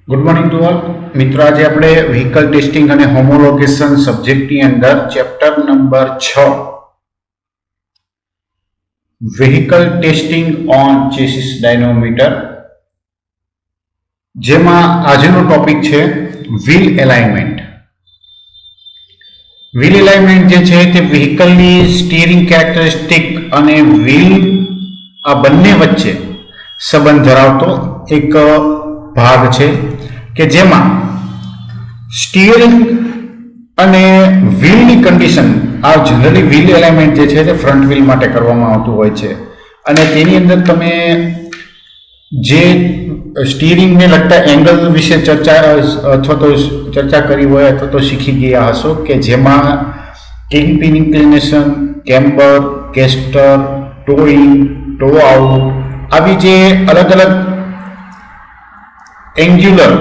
Good morning to all મિત્રો. આજે આપણે વ્હીકલ ટેસ્ટિંગ અને હોમોલોગેશન સબ્જેક્ટની અંદર chapter number 6 vehicle testing on chassis ડાયનોમીટર, જેમાં આજનો ટોપિક છે વ્હીલ એલાઇનમેન્ટ. વ્હીલ એલાઇનમેન્ટ જે છે તે વ્હીકલની સ્ટીરિંગ કેરેક્ટરિસ્ટિક અને વ્હીલ આ બંને વચ્ચે સંબંધ ધરાવતો એક ભાગ છે કે જેમાં સ્ટીયરિંગ અને વ્હીલની કન્ડિશન, આ જનરલી વ્હીલ એલાઇનમેન્ટ જે છે તે ફ્રન્ટ વ્હીલ માટે કરવામાં આવતું હોય છે અને તેની અંદર તમે જે સ્ટીયરિંગને લગતા એંગલ વિશે ચર્ચા કરી હોય અથવા તો શીખી ગયા હશો કે જેમાં કિંગપિન ઇન્ક્લિનેશન, કેમ્બર, કેસ્ટર, ટોઈંગ, ટો આઉટ, આવી જે અલગ અલગ એંગ્યુલર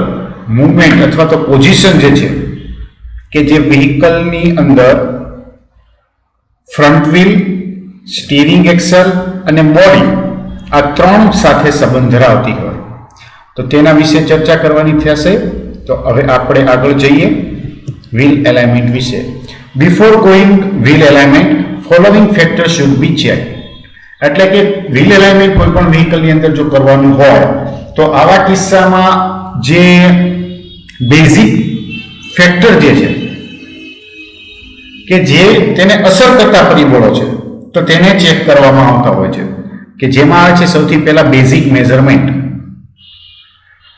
મૂવમેન્ટ અથવા તો પોઝિશન જે છે કે જે વ્હીકલની અંદર ફ્રન્ટ વ્હીલ, સ્ટીરિંગ એક્સલ અને બોડી આ ત્રણ સાથે સંબંધ ધરાવતી હોય તો તેના વિશે ચર્ચા કરવાની થશે. તો હવે આપણે આગળ જઈએ વ્હીલ એલાઇનમેન્ટ વિશે. Before going wheel alignment following factor should be check. એટલે કે વ્હીલ એલાઇનમેન્ટ કોઈ પણ વ્હીકલની અંદર જો કરવાનું હોય તો આવા કિસ્સામાં જે બેઝિક ફેક્ટર જે છે કે જે તેને અસર કરતા પરિબળો છે તો તેને ચેક કરવામાં આવતા હોય છે કે જેમાં આવે છે સૌથી પહેલા basic measurement.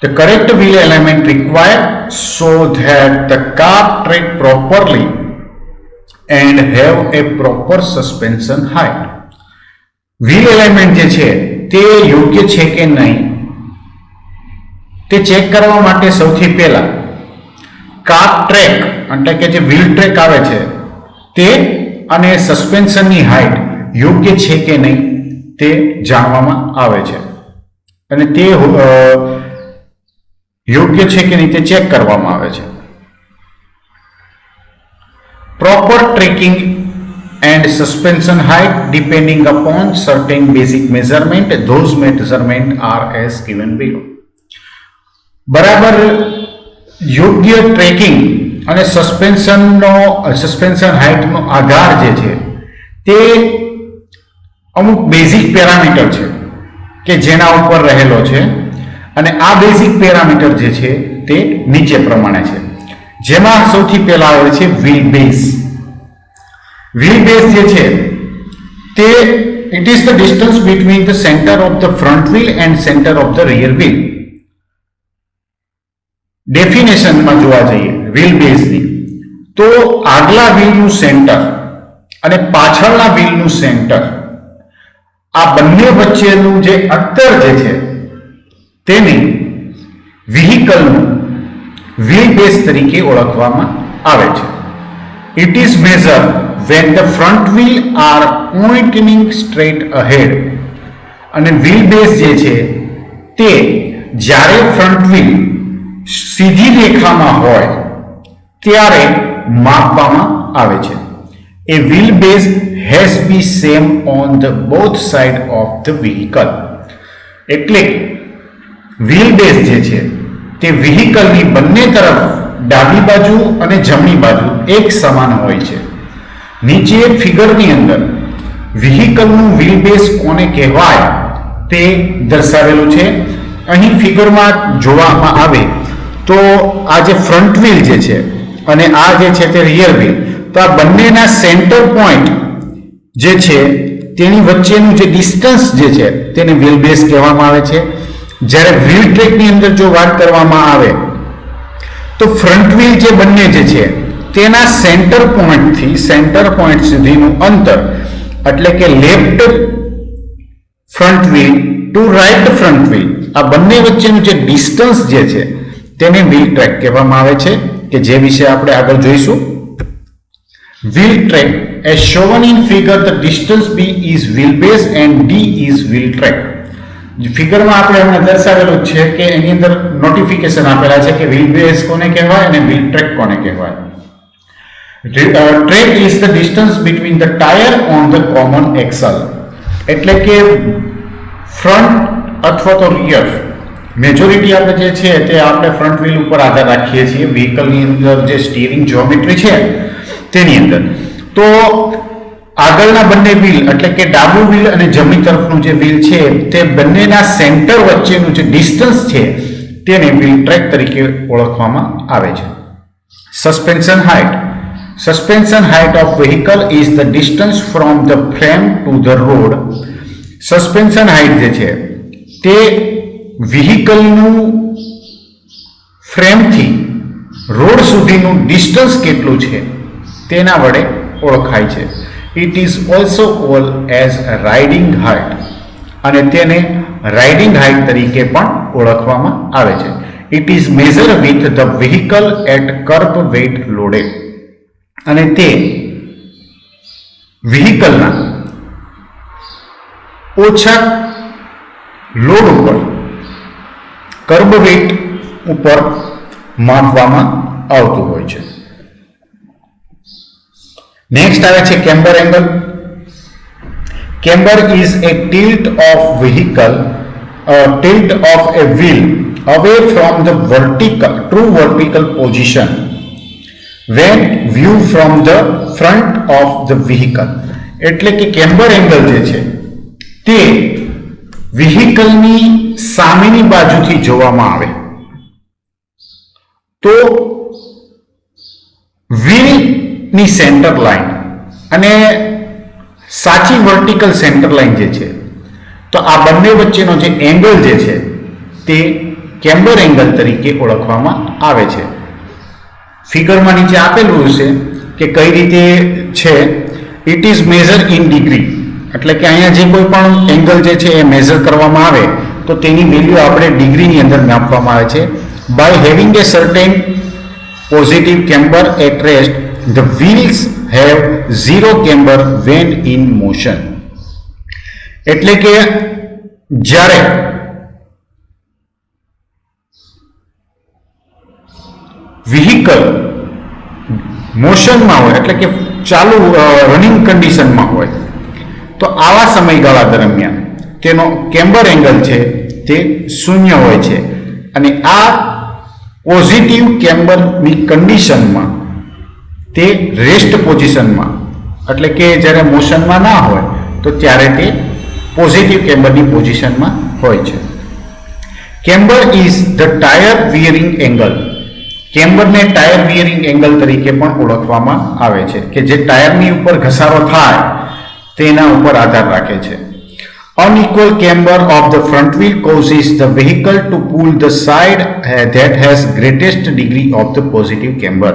The correct wheel alignment required so that the car track properly and have a proper suspension height. Wheel alignment જે છે તે યોગ્ય છે કે નહીં તે ચેક કરવા માટે સૌથી પહેલા કાર ટ્રેક એટલે કે જે વ્હીલ ટ્રેક આવે છે તે અને સસ્પેન્શનની હાઇટ યોગ્ય છે કે નહીં તે જાણવામાં આવે છે અને તે યોગ્ય છે કે નહીં તે ચેક કરવામાં આવે છે. Proper tracking and suspension height depending upon certain basic measurement. Those measurement are as given below. બરાબર યોગ્ય ટ્રેકિંગ અને સસ્પેન્શન હાઇટનો આધાર જે છે તે અમુક બેઝિક પેરામીટર છે કે જેના ઉપર રહેલો છે અને આ બેઝિક પેરામીટર જે છે તે નીચે પ્રમાણે છે. જેમાં સૌથી પહેલા આવે છે વ્હીલ બેઝ. વ્હીલ બેઝ જે છે તે it is the distance between the centre of the front wheel and centre of the rear wheel. ડેફિનેશનમાં જોવા જઈએ વ્હીલ બેઝની તો આગલા વ્હીલનું સેન્ટર અને પાછળના વ્હીલનું સેન્ટર આ બંને વચ્ચેનું જે અંતર જે છે તેને વ્હીકલનું વ્હીલ બેઝ તરીકે ઓળખવામાં આવે છે. It is measure when the front wheel are pointing straight ahead. અને વ્હીલ બેઝ જે છે તે જ્યારે ફ્રન્ટ વ્હીલ સીધી રેખામાં હોય ત્યારે માપવામાં આવે છે. એ wheel base has be same on the both side of the vehicle. એટલે વ્હીલ બેઝ જે છે તે વ્હીકલની બંને તરફ ડાબી બાજુ અને જમણી બાજુ એક સમાન હોય છે. નીચે ફિગરની અંદર વ્હીકલનું વ્હીલ બેઝ કોને કહેવાય તે દર્શાવેલું છે. અહીં ફિગરમાં જોવામાં આવે તો આ જે ફ્રન્ટ વ્હીલ જે છે અને આ જે છે તે રિયર વ્હીલ, તો આ બંનેના સેન્ટર પોઈન્ટ જે છે તેની વચ્ચેનું જે ડિસ્ટન્સ જે છે તેને વ્હીલ બેઝ કહેવામાં આવે છે. જ્યારે વ્હીલ ટ્રેકની અંદર જો વાત કરવામાં આવે તો ફ્રન્ટ વ્હીલ જે બંને જે છે તેના સેન્ટર પોઈન્ટ સુધીનું અંતર એટલે કે left front wheel to right front wheel આ બંને વચ્ચેનું જે ડિસ્ટન્સ જે છે તેને વ્હીલ ટ્રેક કહેવામાં આવે છે કે જે વિશે આપણે આગળ જોઈશું. Wheel track as shown in figure, the distance b is wheel base and d is wheel track. ફિગરમાં આપણે હમણાં દર્શાવેલું છે કે એની અંદર નોટિફિકેશન આપેલા છે કે વ્હીલ બેઝ કોને કહેવાય અને વ્હીલ ટ્રેક કોને કહેવાય. Track is the distance between the tire on the common axle. એટલે કે ફ્રન્ટ અથવા તો રિયર મેજોરિટી આપણે જે છે તે આપણે ફ્રન્ટ વ્હીલ ઉપર આધાર રાખીએ છીએ વ્હીકલની અંદર જે સ્ટીરિંગ જ્યોમેટ્રી છે તેની અંદર. તો આગળના બંને વ્હીલ એટલે કે ડાબું વ્હીલ અને જમણી તરફનું જે વ્હીલ છે તે બંનેના સેન્ટર વચ્ચેનું જે ડિસ્ટન્સ છે તેને વ્હીલ ટ્રેક તરીકે ઓળખવામાં આવે છે. Suspension height. Suspension height of vehicle is the distance from the frame to the road. Suspension height જે છે તે વ્હીકલનું ફ્રેમથી રોડ સુધીનું ડિસ્ટન્સ કેટલું છે તેના વડે ઓળખાય છે. It is also called as riding height અને તેને રાઇડિંગ હાઇટ તરીકે પણ ઓળખવામાં આવે છે. It is measure with the vehicle at curb weight loaded અને તે વ્હીકલના ઓછા લોડ ઉપર કર્બ વેઇટ ઉપર માપવામાં આવતું હોય છે. નેક્સ્ટ આવે છે camber angle. Camber is a tilt of a wheel away from the true vertical position when viewed from the front of the vehicle. એટલે કે કેમ્બર એંગલ જે છે તે વ્હીકલની સામેની બાજુથી જોવામાં આવે તો વ્હીલની સેન્ટર લાઇન અને સાચી વર્ટિકલ સેન્ટર લાઇન જે છે તો આ બંને વચ્ચેનો જે એંગલ જે છે તે કેમ્બર એંગલ તરીકે ઓળખવામાં આવે છે. ફિગરમાં નીચે આપેલું છે કે કઈ રીતે છે. It is measure in degree એટલે કે અહીંયા જે કોઈ પણ એંગલ જે છે એ મેઝર કરવામાં આવે તો તેની વેલ્યુ આપણે ડિગ્રીની અંદર માપવામાં આવે છે. By having a certain positive camber at rest the wheels have zero camber when in motion. એટલે કે જ્યારે વ્હીકલ મોશનમાં હોય એટલે કે ચાલુ રનિંગ કન્ડિશનમાં હોય તો આવા સમયગાળા દરમિયાન તેનો કેમ્બર એંગલ છે તે શૂન્ય હોય છે અને આ પોઝિટિવ કેમ્બરની કન્ડિશનમાં તે રેસ્ટ પોઝિશનમાં એટલે કે જ્યારે મોશનમાં ના હોય તો ત્યારે તે પોઝિટિવ કેમ્બરની પોઝિશનમાં હોય છે. Camber is the tyre wearing angle. કેમ્બરને ટાયર વિયરિંગ એંગલ તરીકે પણ ઓળખવામાં આવે છે કે જે ટાયરની ઉપર ઘસારો થાય તેના ઉપર આધાર રાખે છે. Unequal camber of the front wheel causes the vehicle to pull the side that has greatest degree of the positive camber.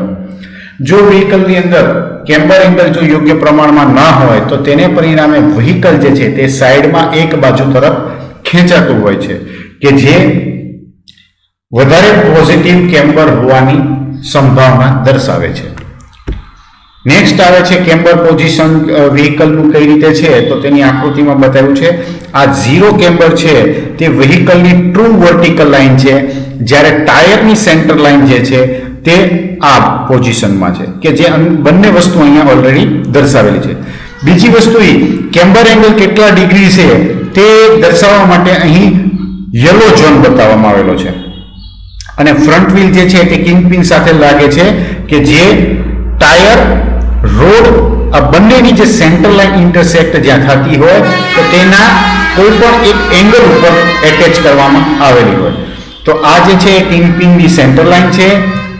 જો વ્હીકલની અંદર કેમ્બર એંગલ જો યોગ્ય પ્રમાણમાં ના હોય તો તેને પરિણામે વ્હીકલ જે છે તે સાઈડમાં એક બાજુ તરફ ખેંચાતું હોય છે કે જે વધારે પોઝિટિવ કેમ્બર હોવાની સંભાવના દર્શાવે છે. નેક્સ્ટ આવે છે કેમ્બર પોઝિશન વ્હીકલનું કઈ રીતે છે તો તેની આકૃતિમાં બતાવ્યું છે. આ ઝીરો કેમ્બર છે તે વ્હીકલની ટ્રુ વર્ટિકલ લાઇન છે જ્યારે ટાયરની સેન્ટર લાઇન જે છે તે આ પોઝિશનમાં છે કે જે બંને વસ્તુ અહીંયા ઓલરેડી દર્શાવેલી છે. બીજી વસ્તુ એ કેમ્બર એંગલ કેટલા ડિગ્રી છે તે દર્શાવવા માટે અહીં યલો ઝોન બતાવવામાં આવેલો છે અને ફ્રન્ટ વ્હીલ જે છે તે કિંગપિન સાથે લાગે છે કે જે ટાયર રોડ આ બંનેની જે સેન્ટર લાઇન ઇન્ટરસેક્ટ જ્યાં થતી હોય તો તેના કોઈ પણ એક એંગલ ઉપર એટેચ કરવામાં આવેલી હોય. તો આ જે છે કિંગપિનની સેન્ટર લાઇન છે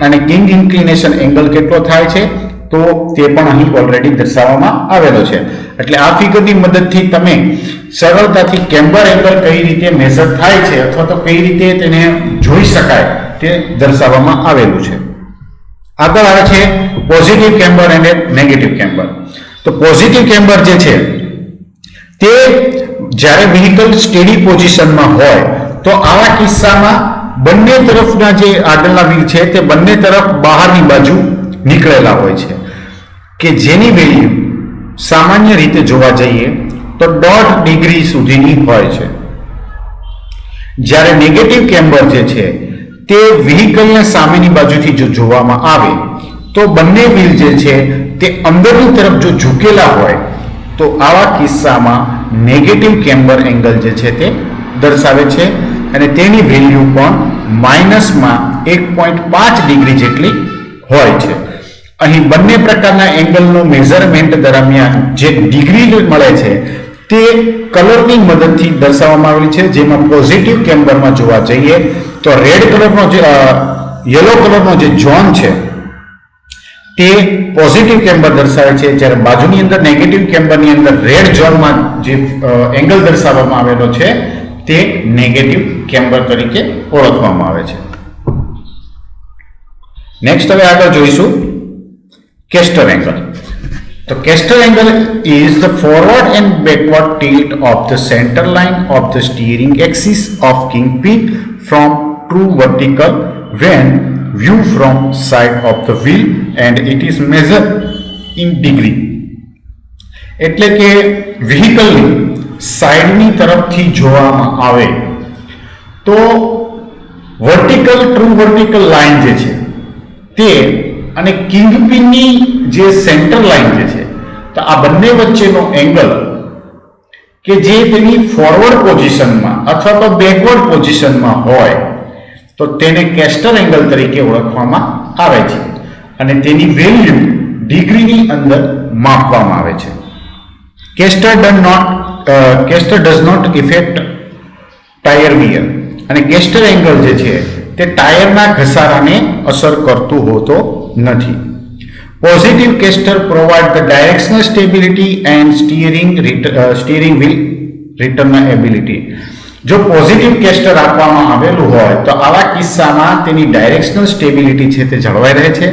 અને કિંગ ઇન્ક્લિનેશન એંગલ કેટલો થાય છે તો તે પણ અહીં ઓલરેડી દર્શાવવામાં આવેલો છે. એટલે આ ફિગરની મદદથી તમે સરળતાથી કેમ્બર એંગલ કઈ રીતે મેઝર થાય છે અથવા તો કઈ રીતે તેને જોઈ શકાય તે દર્શાવવામાં આવેલું છે. આગળ આવે છે પોઝિટિવ કેમ્બર અને નેગેટિવ કેમ્બર. તો પોઝિટિવ કેમ્બર જે છે તે જ્યારે વ્હીકલ સ્ટેડી પોઝિશનમાં હોય તો આવા કિસ્સામાં બંને તરફના જે આગળના વ્હીલ છે તે બંને તરફ બહારની બાજુ નીકળેલા હોય છે કે જેની વેલ્યુ સામાન્ય રીતે જોવા જઈએ તો 1.5 ડિગ્રી સુધીની હોય છે. જ્યારે નેગેટિવ કેમ્બર જે છે તે વ્હીકલને સામેની બાજુથી જો જોવામાં આવે તો બંને વ્હીલ જે છે તે અંદરની તરફ જો ઝૂકેલા હોય તો આવા કિસ્સામાં નેગેટિવ કેમ્બર એંગલ જે છે તે દર્શાવે છે અને તેની વેલ્યુ પણ માઇનસમાં 1.5 ડિગ્રી જેટલી હોય છે. અહીં બંને પ્રકારના એંગલનું મેઝરમેન્ટ દરમિયાન જે ડિગ્રી મળે છે તે કલરની મદદથી દર્શાવવામાં આવેલી છે. જેમાં પોઝિટિવ કેમ્બરમાં જોવા જઈએ તો રેડ કલરનો જે યલો કલરનો જે ઝોન છે તે પોઝિટિવ કેમ્બર દર્શાવે છે, જ્યારે બાજુની અંદર નેગેટિવ કેમ્બરની અંદર રેડ ઝોનમાં જે એંગલ દર્શાવવામાં આવેલો છે તે નેગેટિવ કેમ્બર તરીકે ઓળખવામાં આવે છે. નેક્સ્ટ હવે આગળ જોઈશું કેસ્ટર એંગલ. તો castor angle is the forward and backward tilt of the center line of the steering axis of kingpin from true vertical when view from side of the wheel and it is measured in degree. એટલે કે વ્હીકલની સાઈડની તરફથી જોવામાં આવે તો vertical true vertical line જે છે તે અને કિંગપિનની જે સેન્ટર લાઈન જે છે તો આ બંને વચ્ચેનો એંગલ કે જે તેની ફોરવર્ડ પોઝિશનમાં અથવા તો બેકવર્ડ પોઝિશનમાં હોય તો તેને કેસ્ટર એંગલ તરીકે ઓળખવામાં આવે છે અને તેની વેલ્યુ ડિગ્રીની અંદર માપવામાં આવે છે. Caster does not effect tyre wear અને કેસ્ટર એંગલ જે છે તે ટાયરના ઘસારાને અસર કરતું હોતો નથી. Positive caster provide the directional stability and steering wheel return ability. જો પોઝિટિવ કેસ્ટર આપવામાં આવેલું હોય તો આવા કિસ્સામાં તેની ડાયરેક્શનલ સ્ટેબિલિટી છે તે જળવાઈ રહે છે.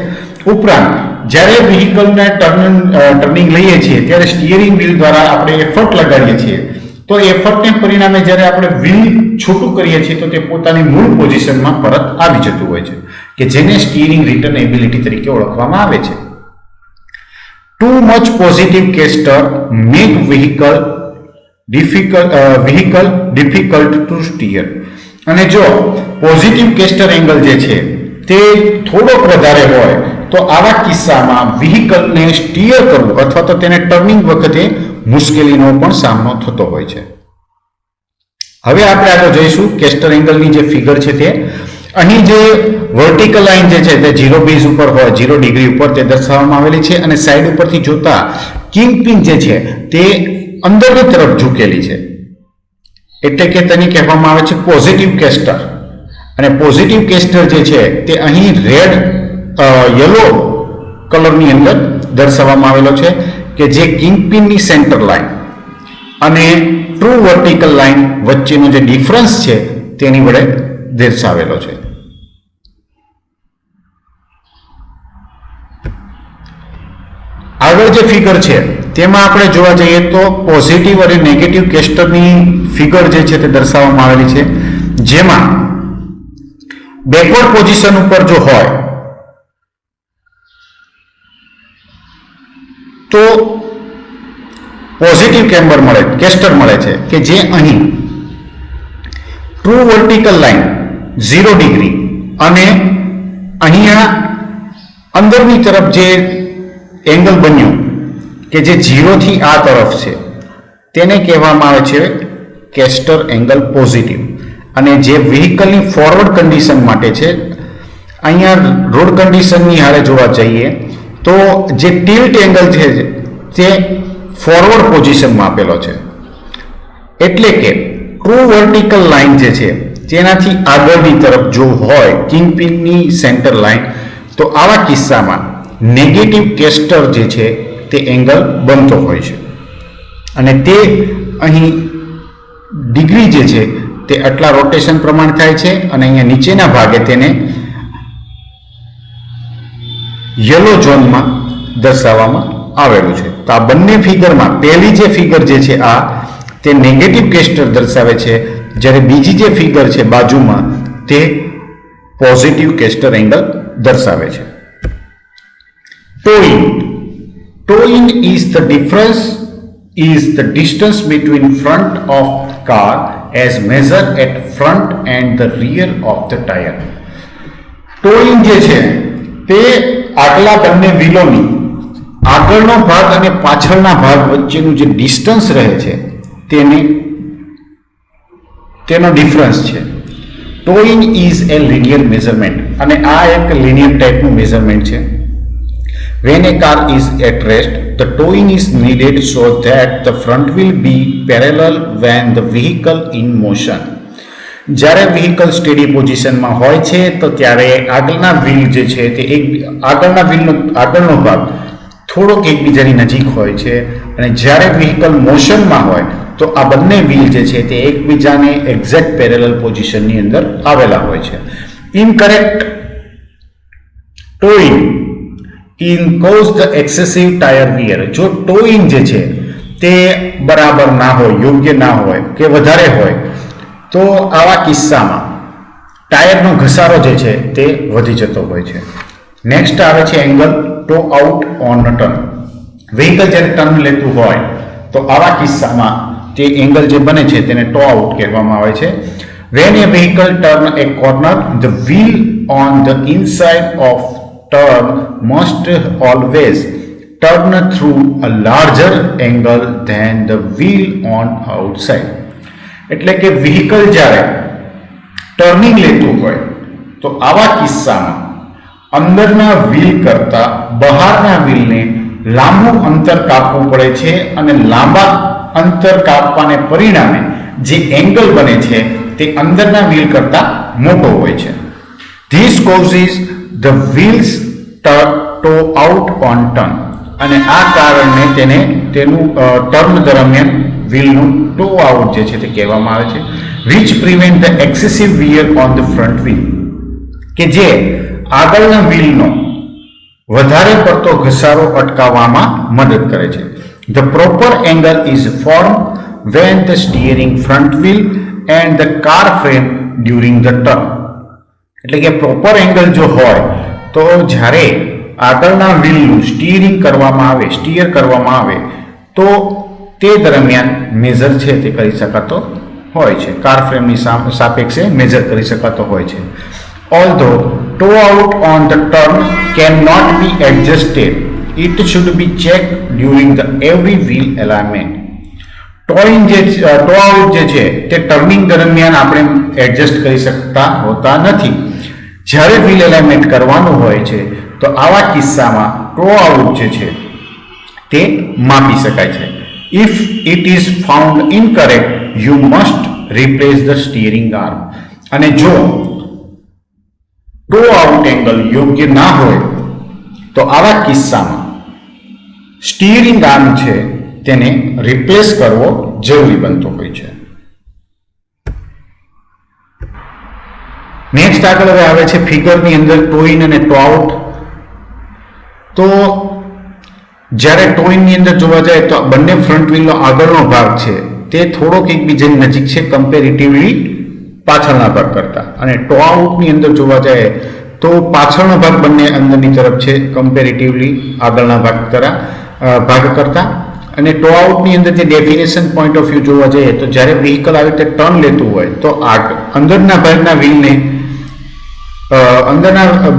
ઉપરાંત જ્યારે વ્હીકલને ટર્નિંગ લઈએ છીએ ત્યારે સ્ટીયરિંગ વ્હીલ દ્વારા આપણે એફર્ટ લગાડીએ છીએ તો એફર્ટને પરિણામે જ્યારે આપણે વ્હીલ છૂટું કરીએ છીએ તો તે પોતાની મૂળ પોઝિશનમાં પરત આવી જતું હોય છે કે જેને સ્ટીયરિંગ રિટર્ન એબિલિટી તરીકે ઓળખવામાં આવે છે. Too much positive castor make vehicle difficult to stir. અને જો પોઝિટિવ કેસ્ટર એંગલ જે છે તે થોડોક વધારે હોય તો આવા કિસ્સામાં વ્હીકલને સ્ટીયર કરવું અથવા તો તેને ટર્નિંગ વખતે મુશ્કેલીનો પણ સામનો થતો હોય છે. હવે આપણે આગળ જોઈશું કેસ્ટર એંગલની જે ફિગર છે તે. અહીં જે વર્ટિકલ લાઈન જે છે તે 0 બેઝ ઉપર હોય 0 ડિગ્રી ઉપર તે દર્શાવવામાં આવેલી છે અને સાઈડ ઉપરથી જોતા કિંગપિન જે છે તે અંદરની તરફ ઝૂકેલી છે એટલે કે તેને કહેવામાં આવે છે પોઝિટિવ કેસ્ટર. અને પોઝિટિવ કેસ્ટર જે છે તે અહીં રેડ યલો કલરની અંદર દર્શાવવામાં આવેલો છે કે જે કિંગપિનની સેન્ટર લાઈન અને ટ્રુ વર્ટિકલ લાઈન વચ્ચેનો જે ડિફરન્સ છે તેની વડે દર્શાવેલો છે. આગળ જે ફિગર છે તેમાં આપણે જોવા જઈએ તો પોઝિટિવ અને નેગેટિવ કેસ્ટરની ફિગર જે છે તે દર્શાવવામાં આવેલી છે, જેમાં બેકવર્ડ પોઝિશન ઉપર જો હોય તો પોઝિટિવ કેસ્ટર મળે છે કે જે અહીં ટ્રુ વર્ટિકલ લાઈન 0 ડિગ્રી અને અહીંયા અંદરની તરફ જે એંગલ બન્યું કે જે 0 થી આ તરફ છે તેને કહેવામાં આવે છે કેસ્ટર એંગલ પોઝિટિવ. અને જે વ્હીકલની ફોરવર્ડ કન્ડિશન માટે છે, અહીંયા રોડ કન્ડિશનની હારે જોવા જઈએ તો જે ટિલ્ટ એંગલ છે તે ફોરવર્ડ પોઝિશનમાં આપેલો છે એટલે કે ટ્રુ વર્ટિકલ લાઈન જે છે તેનાથી આગળની તરફ જો હોય કિંગપિનની સેન્ટર લાઈન તો આવા કિસ્સામાં નેગેટિવ કેસ્ટર જે છે તે એંગલ બનતો હોય છે અને તે અહીં ડિગ્રી જે છે તે આટલા રોટેશન પ્રમાણ થાય છે અને અહીંયા નીચેના ભાગે તેને યલો ઝોનમાં દર્શાવવામાં આવેલું છે. તો આ બંને ફિગરમાં પહેલી જે ફિગર જે છે આ તે નેગેટિવ કેસ્ટર દર્શાવે છે, જ્યારે બીજી જે ફિગર છે બાજુમાં તે પોઝિટિવ કેસ્ટર એંગલ દર્શાવે છે. Toe in is the distance between front of car as measured at front and the rear of the tire. Toe in જે છે તે આગલા બંને વ્હીલોની આગળનો ભાગ અને પાછળના ભાગ વચ્ચેનું જે ડિસ્ટન્સ રહે છે તેનો ડિફરન્સ છે. Toe in is a linear measurement અને આ એક લિનિયર ટાઈપનું મેઝરમેન્ટ છે. When a car is at rest, the towing is needed so that the front will be parallel when the vehicle in motion. જ્યારે vehicle steady પોઝિશનમાં હોય છે તો ત્યારે આગળના વ્હીલ જે છે તે આગળના વ્હીલનો આગળનો ભાગ થોડોક એકબીજાની નજીક હોય છે અને જ્યારે વ્હીકલ મોશનમાં હોય તો આ બંને વ્હીલ જે છે તે એકબીજાને એક્ઝેક્ટ પેરેલલ પોઝિશનની અંદર આવેલા હોય છે. Incorrect toeing in cause the excessive tyre wear. જો ટોઈંગ જે છે તે બરાબર ના હોય, યોગ્ય ના હોય કે વધારે હોય તો આવા કિસ્સામાં ટાયરનો ઘસારો જે છે તે વધી જતો હોય છે. નેક્સ્ટ આવે છે angle toe out on turn. Vehicle જ્યારે ટર્ન લેતું હોય તો આવા કિસ્સામાં તે એંગલ જે બને છે તેને ટો આઉટ કહેવામાં આવે છે. When a vehicle turn a corner, the wheel on the inside of turn must always turn through a larger angle than the wheel on outside. એટલે કે વ્હીકલ જ્યારે ટર્નિંગ લેતું હોય તો આવા કિસ્સામાં અંદરના વ્હીલ કરતા બહારના વ્હીલને લાંબુ અંતર કાપવું પડે છે અને લાંબા અંતર કાપવાને પરિણામે જે એંગલ બને છે તે અંદરના વ્હીલ કરતા મોટો હોય છે. This causes the wheels toe out on turn અને આ કારણે તેનું ટર્ન દરમિયાન વ્હીલનું ટો આઉટ જે છે તે કહેવામાં આવે છે. Which prevent the excessive wear on the front wheel, કે જે આગળના વ્હીલનો વધારે પડતો ઘસારો અટકાવવામાં મદદ કરે છે. The proper angle is form when the steering front wheel and the car frame during the turn. એટલે કે પ્રોપર એંગલ જો હોય તો જ્યારે આગળના વ્હીલનું સ્ટીયર કરવામાં આવે તો તે દરમિયાન મેજર છે તે કરી શકાતો હોય છે, કાર ફ્રેમની સાપેક્ષે મેજર કરી શકાતો હોય છે. Although toe out on the turn can not be adjusted, it should be check during the every wheel alignment. Toe out જે છે તે ટર્નિંગ દરમિયાન આપણે એડજસ્ટ કરી શકતા હોતા નથી. જ્યારે વ્હીલ એલાઇનમેન્ટ કરવાનું હોય છે તો આવા કિસ્સામાં ટો આઉટ જે છે તે માપી શકાય છે. If it is found incorrect you must replace the steering arm. અને જો ટો આઉટ એંગલ યોગ્ય ના હોય તો આવા કિસ્સામાં સ્ટીયરિંગ આર્મ છે તેને રિપ્લેસ કરવો જરૂરી બનતો હોય છે. નેક્સ્ટ આગળ હવે આવે છે ફિગરની અંદર ટો ઇન અને ટો આઉટ. તો જ્યારે ટો ઇનની અંદર જોવા જાય તો બંને ફ્રન્ટ વ્હીલનો આગળનો ભાગ છે તે થોડોક એકબીજાની નજીક છે કમ્પેરેટિવલી પાછળના ભાગ કરતા, અને ટો આઉટની અંદર જોવા જાય તો પાછળનો ભાગ બંને અંદરની તરફ છે કમ્પેરેટિવલી આગળના ભાગ કરતા. અને ટો આઉટની અંદર જે ડેફિનેશન પોઈન્ટ ઓફ વ્યૂ જોવા જઈએ તો જ્યારે વ્હીકલ આવી રીતે ટર્ન લેતું હોય તો અંદરના ભાગના વ્હીલને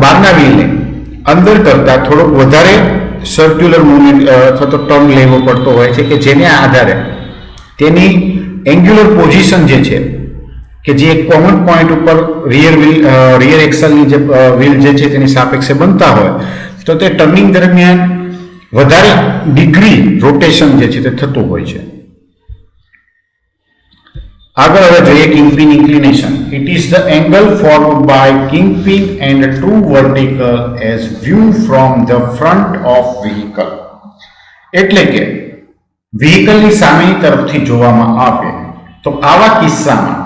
બહારના વ્હીલને અંદર કરતા થોડોક વધારે સર્ક્યુલર મુવમેન્ટ અથવા તો ટર્ન લેવો પડતો હોય છે, કે જેને આધારે તેની એંગ્યુલર પોઝિશન જે છે કે જે એક કોમન પોઈન્ટ ઉપર રિયર એક્સલની જે વ્હીલ જે છે તેની સાપેક્ષે બનતા હોય તો તે ટર્નિંગ દરમિયાન વધારે ડિગ્રી રોટેશન જે છે તે થતું હોય છે. આગળ હવે જોઈએ kingpin inclination. It is the angle formed by kingpin and to vertical as view from the front of vehicle. એટલે કે વ્હીકલની સામેની તરફથી જોવામાં આવે તો આવા કિસ્સામાં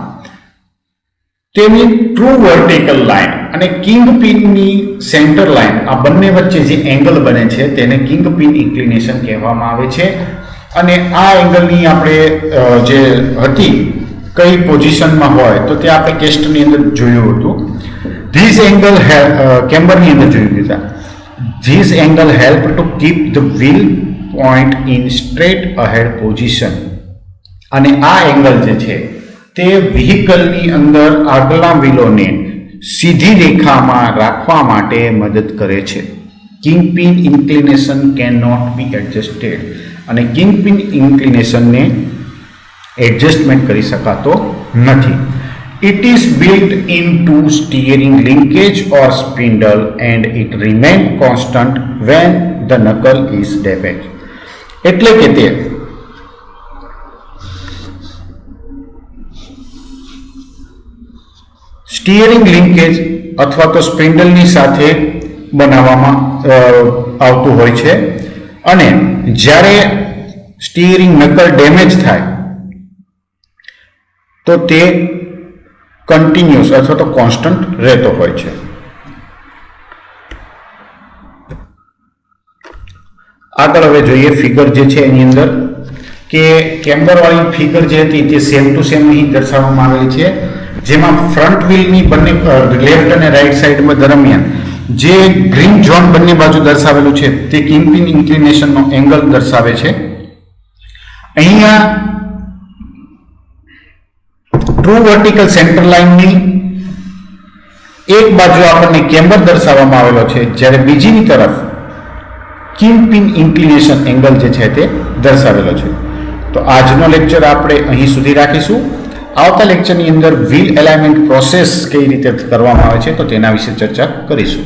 તેની ટ્રુ વર્ટિકલ લાઇન અને કિંગપિનની સેન્ટર લાઇન આ બંને વચ્ચે જે એંગલ બને છે તેને કિંગપિન ઇન્ક્લિનેશન કહેવામાં આવે છે. અને આ એંગલની આપણે જે હતી કઈ પોઝિશનમાં હોય તો તે આપણે કેસ્ટની અંદર જોયું હતું. ધીસ એંગલ કેમ્બરની અંદર જોયું હતા. This angle help to keep the wheel point in straight ahead position. અને આ એંગલ જે છે તે વ્હીકલની અંદર આગળના વ્હીલોને સીધી રેખામાં રાખવા માટે મદદ કરે છે. Kingpin inclination can not be adjusted. અને કિંગપિન ઇન્ક્લિનેશનને એડજસ્ટમેન્ટ કરી શકાતો નથી. It is built into steering linkage or spindle and it remains constant when the knuckle is damaged. એટલે કે તે સ્ટીયરિંગ લિંકેજ અથવા તો સ્પિન્ડલની સાથે બનાવવામાં આવતું હોય છે અને જ્યારે સ્ટીયરિંગ નકલ ડેમેજ થાય તો તે કન્ટિન્યુઅસ અથવા તો કોન્સ્ટન્ટ રહેતો હોય છે. આગળ હવે જોઈએ ફિગર જે છે એની અંદર કે કેમ્બરવાળી ફિગર જે હતી તે સેમ ટુ સેમ અહીં દર્શાવવામાં આવેલી છે, જેમાં ફ્રન્ટ વ્હીલની બંને લેફ્ટ અને રાઈટ સાઈડમાં દરમિયાન જે ગ્રીન ઝોન બંને બાજુ દર્શાવેલું છે તે કિંગપિન ઇન્ક્લિનેશનનો એંગલ દર્શાવે છે. અહીંયા ટ્રુ વર્ટિકલ સેન્ટર લાઇનની એક બાજુ આપણને કેમ્બર દર્શાવવામાં આવેલો છે, જ્યારે બીજીની તરફ કિંગપિન ઇન્ક્લિનેશન એંગલ જે છે તે દર્શાવેલો છે. તો આજનો લેક્ચર આપણે અહીં સુધી રાખીશું. આવતા લેક્ચરની અંદર વ્હીલ એલાઇનમેન્ટ પ્રોસેસ કઈ રીતે કરવામાં આવે છે તો તેના વિશે ચર્ચા કરીશું.